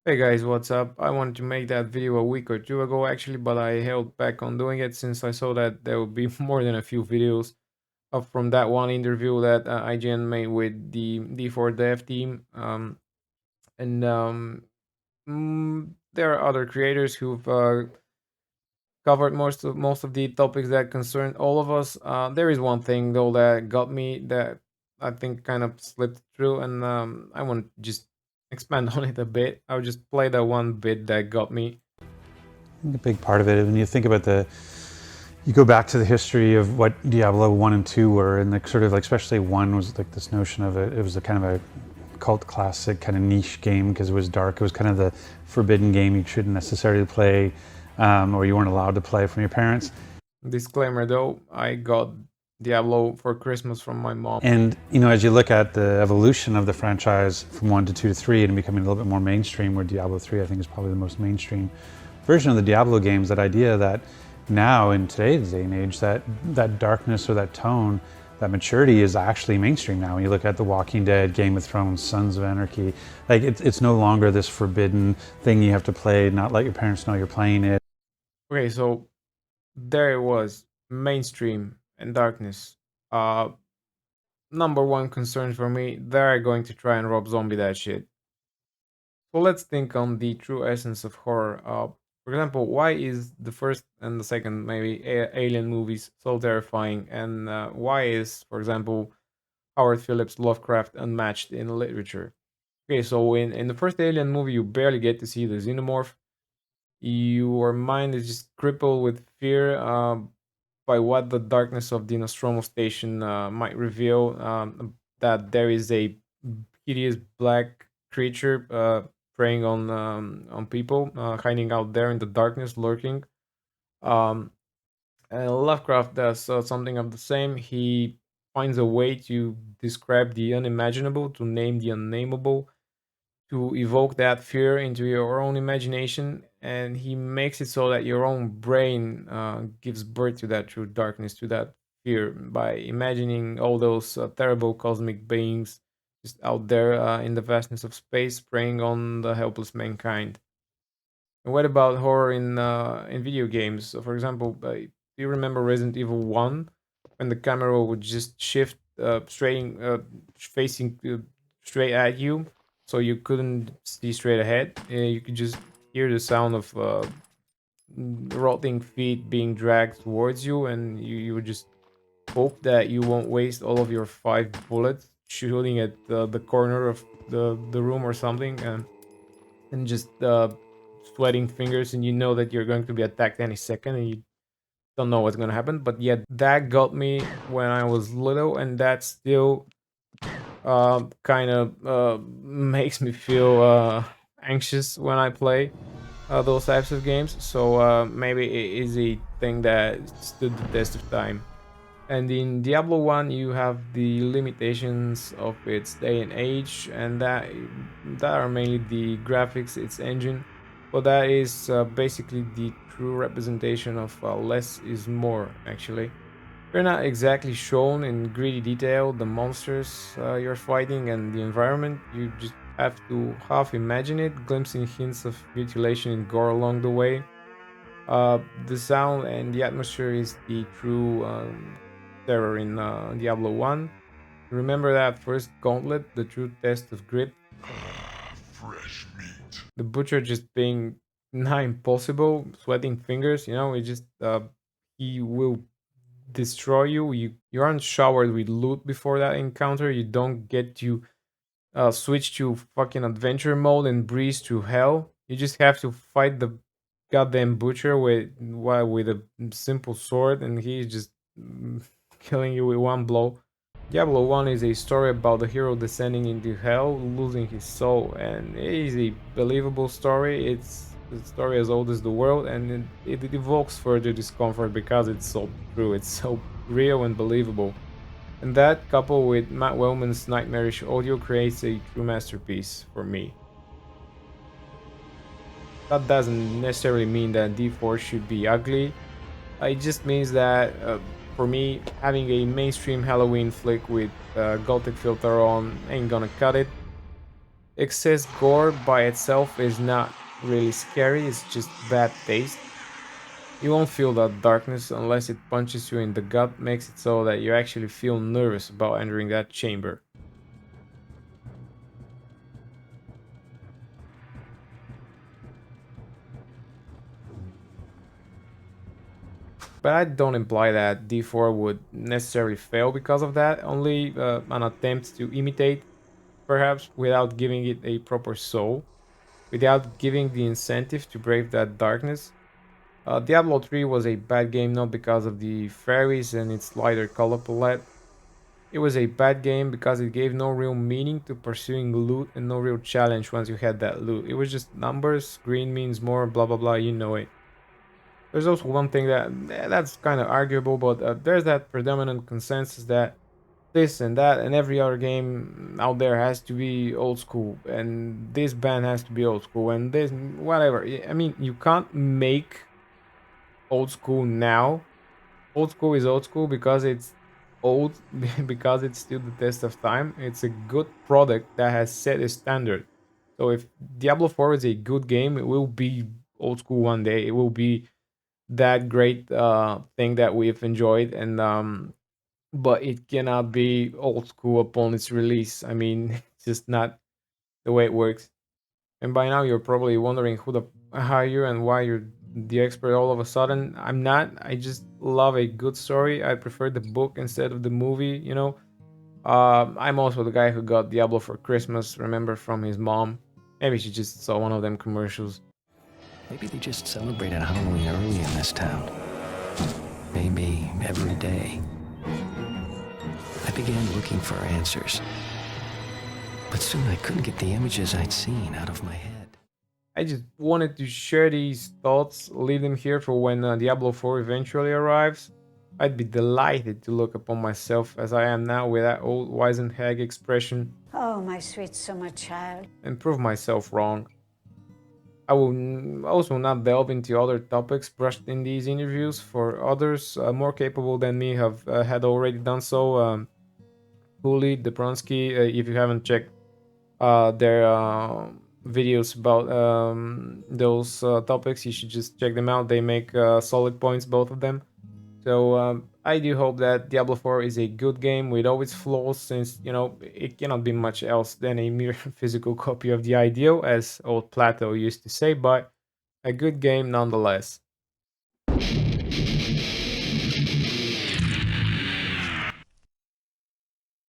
Hey guys, what's up? I wanted to make that video a week or two ago actually, but I held back on doing it since I saw that there would be more than a few videos up from that one interview that IGN made with the D4 dev team. There are other creators who've covered most of the topics that concern all of us. There is one thing though that got me that I think kind of slipped through, and I want to just expand on it a bit. I'll just play that one bit that got me. I think a big part of it, when you think about you go back to the history of what Diablo 1 and 2 were, and sort of like, especially 1 was like this notion of it was a kind of a cult classic, kind of niche game because it was dark. It was kind of the forbidden game you shouldn't necessarily play, or you weren't allowed to play from your parents. Disclaimer though, I got Diablo for Christmas from my mom. And, as you look at the evolution of the franchise from 1 to 2 to 3 and becoming a little bit more mainstream, where Diablo 3, I think, is probably the most mainstream version of the Diablo games, that idea that now in today's day and age, that darkness or that tone, that maturity is actually mainstream now. When you look at The Walking Dead, Game of Thrones, Sons of Anarchy, like it's no longer this forbidden thing you have to play, not let your parents know you're playing it. Okay, so there it was, mainstream and darkness. Number one concern for me, they're going to try and Rob Zombie that shit. So let's think on the true essence of horror. For example, why is the first and the second maybe Alien movies so terrifying, and why is, for example, Howard Phillips Lovecraft unmatched in literature? Okay, so in the first Alien movie, you barely get to see the xenomorph. Your mind is just crippled with fear by what the darkness of the Nostromo Station might reveal. That there is a hideous black creature preying on people, hiding out there in the darkness, lurking. Um, and Lovecraft does something of the same. He finds a way to describe the unimaginable, to name the unnameable, to evoke that fear into your own imagination, and he makes it so that your own brain gives birth to that true darkness, to that fear, by imagining all those terrible cosmic beings just out there in the vastness of space preying on the helpless mankind. And what about horror in video games? So for example, do you remember Resident Evil 1, when the camera would just shift facing straight at you, so you couldn't see straight ahead? You could just hear the sound of rotting feet being dragged towards you, and you would just hope that you won't waste all of your 5 bullets shooting at the corner of the room or something, and just sweating fingers, and you know that you're going to be attacked any second, and you don't know what's going to happen. But yet that got me when I was little, and that still kind of makes me feel anxious when I play those types of games. So maybe it is a thing that stood the test of time. And in Diablo 1, you have the limitations of its day and age, and that are mainly the graphics, its engine. But that is basically the true representation of less is more, actually. You're not exactly shown in gritty detail the monsters you're fighting and the environment. You just have to half imagine it, glimpsing hints of mutilation and gore along the way. The sound and the atmosphere is the true terror in Diablo 1. Remember that first gauntlet, the true test of grit? Fresh meat. The butcher just being not impossible, sweating fingers, it just, he will destroy you. You aren't showered with loot before that encounter. You don't get to switch to fucking adventure mode and breeze through hell. You just have to fight the goddamn butcher with a simple sword, and he's just killing you with one blow. Diablo 1 is a story about the hero descending into hell, losing his soul, and it is a believable story. It's a story as old as the world, and it evokes further discomfort because it's so true, it's so real and believable. And that, coupled with Matt Wellman's nightmarish audio, creates a true masterpiece for me. That doesn't necessarily mean that D4 should be ugly. It just means that, for me, having a mainstream Halloween flick with gothic filter on ain't gonna cut it. excess gore by itself is not really scary, it's just bad taste. You won't feel that darkness unless it punches you in the gut, makes it so that you actually feel nervous about entering that chamber. But I don't imply that D4 would necessarily fail because of that, only an attempt to imitate, perhaps, without giving it a proper soul, without giving the incentive to brave that darkness. Diablo 3 was a bad game not because of the fairies and its lighter color palette. It was a bad game because it gave no real meaning to pursuing loot and no real challenge once you had that loot. It was just numbers, green means more, blah blah blah, you know it. There's also one thing that's kind of arguable, but there's that predominant consensus that this and that and every other game out there has to be old school, and this band has to be old school, and this whatever. I mean, you can't make old school now. Old school is old school because it's old, because it's still the test of time. It's a good product that has set a standard. So if Diablo 4 is a good game, it will be old school one day. It will be that great thing that we've enjoyed, and but it cannot be old school upon its release. I mean, it's just not the way it works. And by now you're probably wondering who the are you and why you're the expert all of a sudden. I'm not. I just love a good story. I prefer the book instead of the movie, you know. I'm also the guy who got Diablo for Christmas, remember, from his mom. Maybe she just saw one of them commercials. Maybe they just celebrated Halloween early in this town. Maybe every day. I began looking for answers. But soon I couldn't get the images I'd seen out of my head. I just wanted to share these thoughts, leave them here for when Diablo 4 eventually arrives. I'd be delighted to look upon myself as I am now with that old wizened hag expression Oh, my sweet summer child. and prove myself wrong. I will also not delve into other topics brushed in these interviews, for others more capable than me have had already done so. Hooli, Depronsky, if you haven't checked their videos about those topics, you should just check them out. They make solid points, both of them. So I do hope that Diablo 4 is a good game with all its flaws, since you know it cannot be much else than a mere physical copy of the ideal, as old Plato used to say, but a good game nonetheless.